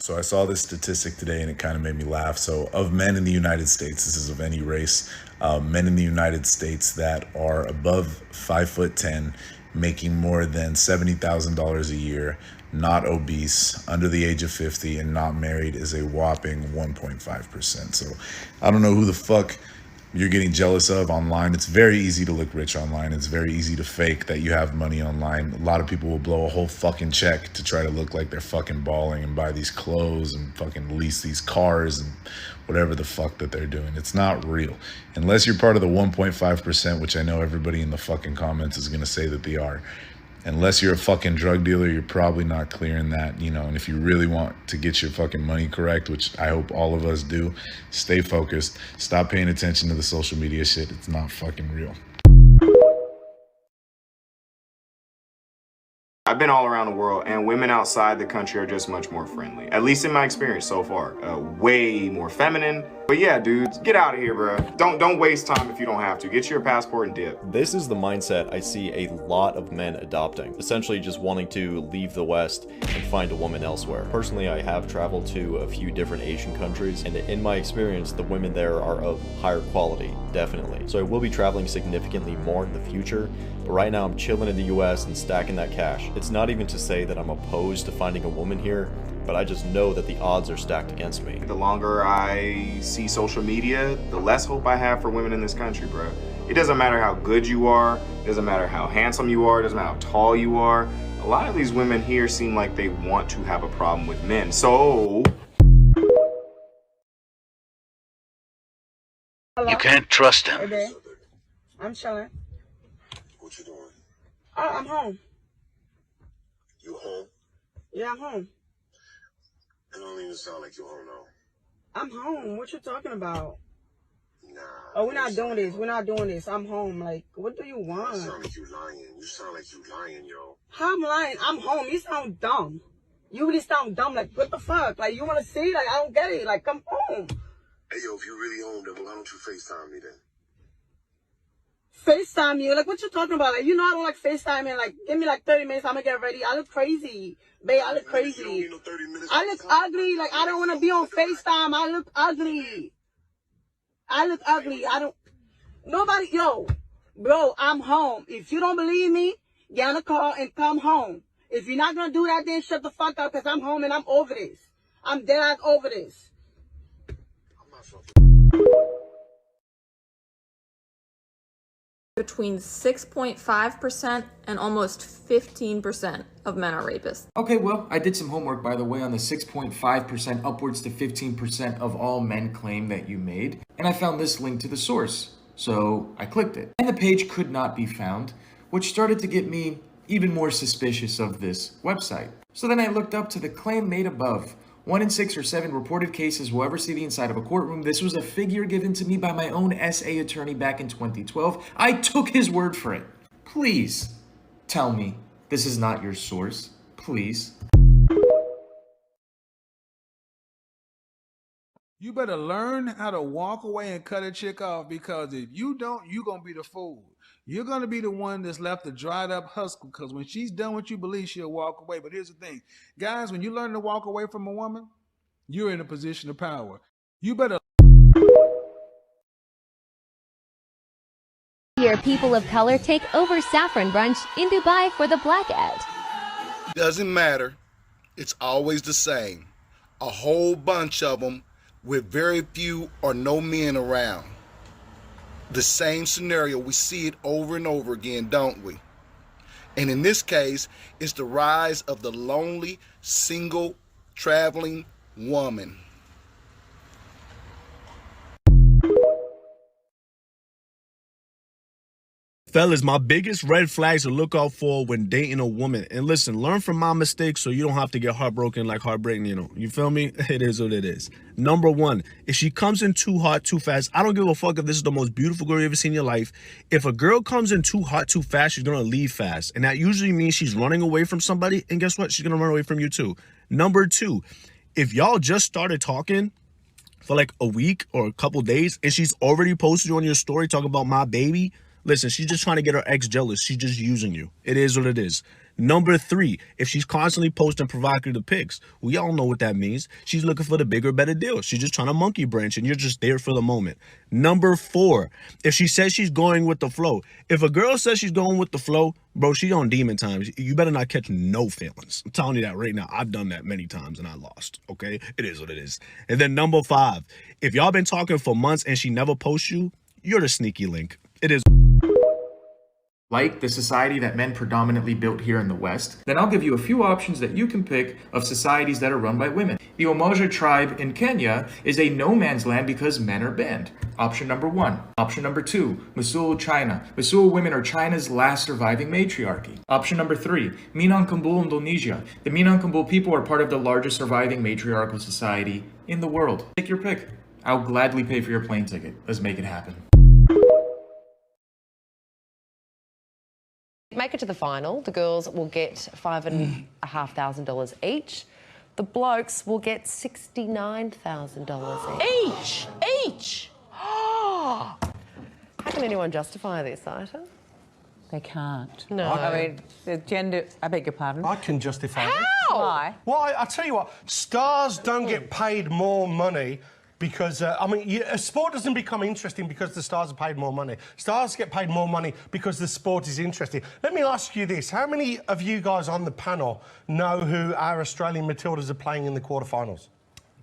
So I saw this statistic today and it kind of made me laugh. So of men in the United States, this is of any race, men in the United States that are above 5'10", making more than $70,000 a year, not obese, under the age of 50, and not married is a whopping 1.5%. So I don't know who the fuck you're getting jealous of online. It's very easy to look rich online. It's very easy to fake that you have money online. A lot of people will blow a whole fucking check to try to look like they're fucking balling and buy these clothes and fucking lease these cars and whatever the fuck that they're doing. It's not real. Unless you're part of the 1.5%, which I know everybody in the fucking comments is going to say that they are. Unless you're a fucking drug dealer, you're probably not clearing that, and if you really want to get your fucking money correct, which I hope all of us do, stay focused. Stop paying attention to the social media shit. It's not fucking real. I've been all around the world, and women outside the country are just much more friendly. At least in my experience so far. Way more feminine. But yeah, dudes, get out of here, bro. Don't waste time if you don't have to. Get your passport and dip. This is the mindset I see a lot of men adopting. Essentially just wanting to leave the West and find a woman elsewhere. Personally, I have traveled to a few different Asian countries, and in my experience, the women there are of higher quality, definitely. So I will be traveling significantly more in the future, but right now I'm chilling in the US and stacking that cash. It's not even to say that I'm opposed to finding a woman here, but I just know that the odds are stacked against me. The longer I see social media, the less hope I have for women in this country, bro. It doesn't matter how good you are, it doesn't matter how handsome you are, it doesn't matter how tall you are. A lot of these women here seem like they want to have a problem with men. So you can't trust him. Okay. I'm chilling. What you doing? I'm home. You home? Yeah, I'm home. It don't even sound like you're home now. I'm home. What you talking about? Nah. Oh, we're not doing this. We're not doing this. I'm home. Like, what do you You want? sound like you lying. You sound like you lying, yo. How I'm lying? I'm home. You sound dumb. You really sound dumb. Like, what the fuck? Like, you want to see? Like, I don't get it. Like, come home. Hey, yo, if you really home, then why don't you FaceTime me then? FaceTime you? Like, what you talking about? Like, you know I don't like FaceTiming. Like, give me like 30 minutes. I'm gonna get ready. I look crazy. Babe, I look You don't crazy. need no 30 minutes. I look ugly. Like, I don't want to be on FaceTime. I look ugly. I look ugly. I don't. Nobody, yo, bro, I'm home. If you don't believe me, get on the car and come home. If you're not gonna do that, then shut the fuck up, because I'm home and I'm over this. I'm dead ass over this. I'm not fucking. Between 6.5% and almost 15% of men are rapists. Okay, well, I did some homework, by the way, on the 6.5% upwards to 15% of all men claim that you made, and I found this link to the source, so I clicked it. And the page could not be found, which started to get me even more suspicious of this website. So then I looked up to the claim made above. 1 in 6 or 7 reported cases will ever see the inside of a courtroom. This was a figure given to me by my own SA attorney back in 2012. I took his word for it. Please tell me this is not your source. Please. You better learn how to walk away and cut a chick off, because if you don't, you're going to be the fool. You're going to be the one that's left a dried up husk, because when she's done what you believe, she'll walk away. But here's the thing. Guys, when you learn to walk away from a woman, you're in a position of power. You better. Here, people of color take over Saffron Brunch in Dubai for the black ad. Doesn't matter. It's always the same. A whole bunch of them with very few or no men around. The same scenario, we see it over and over again, don't we? And in this case, it's the rise of the lonely, single, traveling woman. Fellas, my biggest red flags to look out for when dating a woman. And listen, learn from my mistakes so you don't have to get heartbroken like heartbreaking, you feel me? It is what it is. Number 1, if she comes in too hot, too fast, I don't give a fuck if this is the most beautiful girl you ever seen in your life. If a girl comes in too hot, too fast, she's gonna leave fast. And that usually means she's running away from somebody. And guess what? She's gonna run away from you too. Number 2, if y'all just started talking for like a week or a couple days and she's already posted you on your story talking about my baby, listen, she's just trying to get her ex jealous. She's just using you. It is what it is. Number 3, if she's constantly posting provocative pics, we all know what that means. She's looking for the bigger, better deal. She's just trying to monkey branch and you're just there for the moment. Number 4, if she says she's going with the flow. If a girl says she's going with the flow, bro, she on demon times. You better not catch no feelings. I'm telling you that right now. I've done that many times and I lost, okay? It is what it is. And then number 5, if y'all been talking for months and she never posts you, you're the sneaky link. It is. Like the society that men predominantly built here in the West, then I'll give you a few options that you can pick of societies that are run by women. The Umoja tribe in Kenya is a no man's land because men are banned. Option number 1. Option number 2, Mosul, China. Mosul women are China's last surviving matriarchy. Option number 3, Minangkabau, Indonesia. The Minangkabau people are part of the largest surviving matriarchal society in the world. Take your pick. I'll gladly pay for your plane ticket. Let's make it happen. Make it to the final. The girls will get $5,500 each. The blokes will get $69,000 each. Each! How can anyone justify this, Ita? They can't. No. I mean, the gender... I beg your pardon? I can justify it. How? Why? Well, I tell you what, stars don't get paid more money because, a sport doesn't become interesting because the stars are paid more money. Stars get paid more money because the sport is interesting. Let me ask you this. How many of you guys on the panel know who our Australian Matildas are playing in the quarterfinals?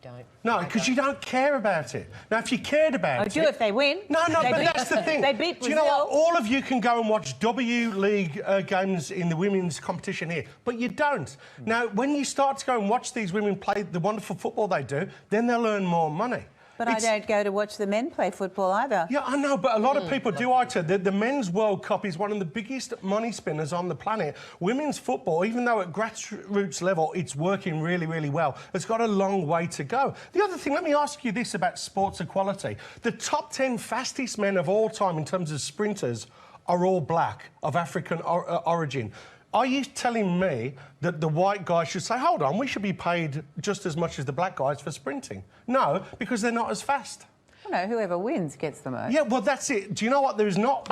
Don't. No, because you don't care about it. Now, if you cared about it... I do if they win. No, but that's the thing. They beat Do you know what? Brazil. All of you can go and watch W League games in the women's competition here, but you don't. Now, when you start to go and watch these women play the wonderful football they do, then they'll earn more money. But I don't go to watch the men play football either. Yeah, I know, but a lot of people do, Ita. The Men's World Cup is one of the biggest money spinners on the planet. Women's football, even though at grassroots level it's working really, really well, it's got a long way to go. The other thing, let me ask you this about sports equality. The top 10 fastest men of all time in terms of sprinters are all black, of African origin. Are you telling me that the white guys should say, hold on, we should be paid just as much as the black guys for sprinting? No, because they're not as fast. No, whoever wins gets the most. Yeah, well, that's it. Do you know what? There is not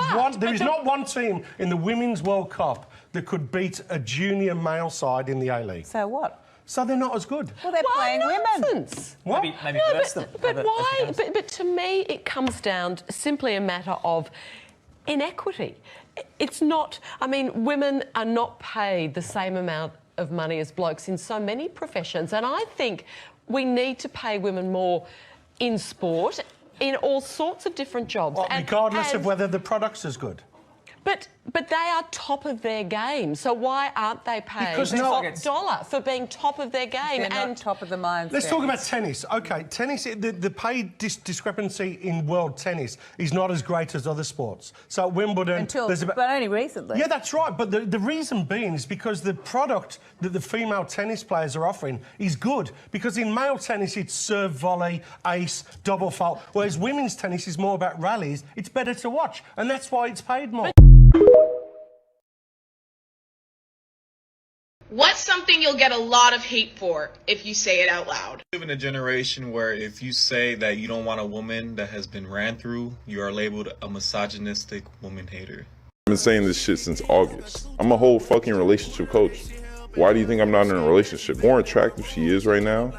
one team in the Women's World Cup that could beat a junior male side in the A-League. So what? So they're not as good. Well, they're playing women. What? Maybe verse them. But why? But to me, it comes down to simply a matter of inequity. It's not... I mean, women are not paid the same amount of money as blokes in so many professions, and I think we need to pay women more in sport, in all sorts of different jobs. Well, regardless of whether the product's as good. But they are top of their game, so why aren't they paid top dollar for being top of their game? They're not top of the mindset. Let's talk about tennis. OK, tennis, the pay discrepancy in world tennis is not as great as other sports. So at Wimbledon... But only recently. Yeah, that's right. But the reason being is because the product that the female tennis players are offering is good. Because in male tennis, it's serve, volley, ace, double fault, whereas women's tennis is more about rallies. It's better to watch, and that's why it's paid more. What's something you'll get a lot of hate for if you say it out loud? We live in a generation where if you say that you don't want a woman that has been ran through, you are labeled a misogynistic woman hater. I've been saying this shit since August. I'm a whole fucking relationship coach. Why do you think I'm not in a relationship? The more attractive she is right now,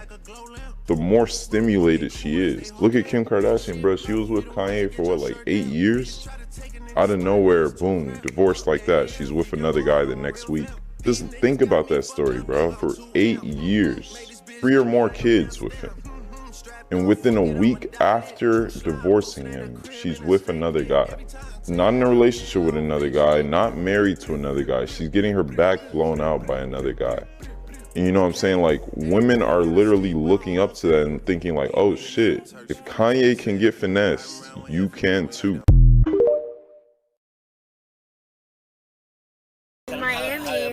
the more stimulated she is. Look at Kim Kardashian, bro. She was with Kanye for what, like 8 years? Out of nowhere, boom, divorced like that. She's with another guy the next week. Just think about that story, bro. For 8 years, 3 or more kids with him. And within a week after divorcing him, she's with another guy. Not in a relationship with another guy, not married to another guy. She's getting her back blown out by another guy. And you know what I'm saying? Like, women are literally looking up to that and thinking like, oh shit, if Kanye can get finessed, you can too.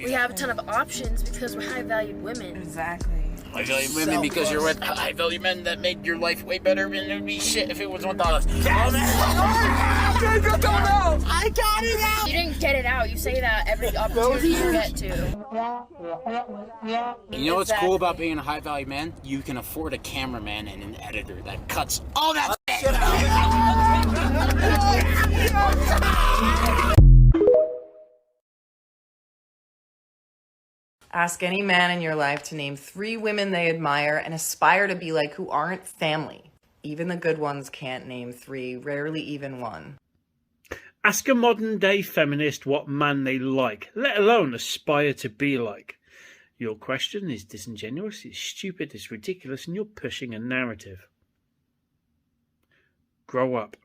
We have a ton of options because we're high-valued women. Exactly. High-valued women because you're with high-valued men that made your life way better, and it would be shit if it was $1. Yes! I got it out! You didn't get it out. You say that every opportunity you get to. You know what's cool about being a high-valued man? You can afford a cameraman and an editor that cuts all that shit out. Ask any man in your life to name 3 women they admire and aspire to be like who aren't family. Even the good ones can't name 3, rarely even 1. Ask a modern-day feminist what man they like, let alone aspire to be like. Your question is disingenuous, it's stupid, it's ridiculous, and you're pushing a narrative. Grow up.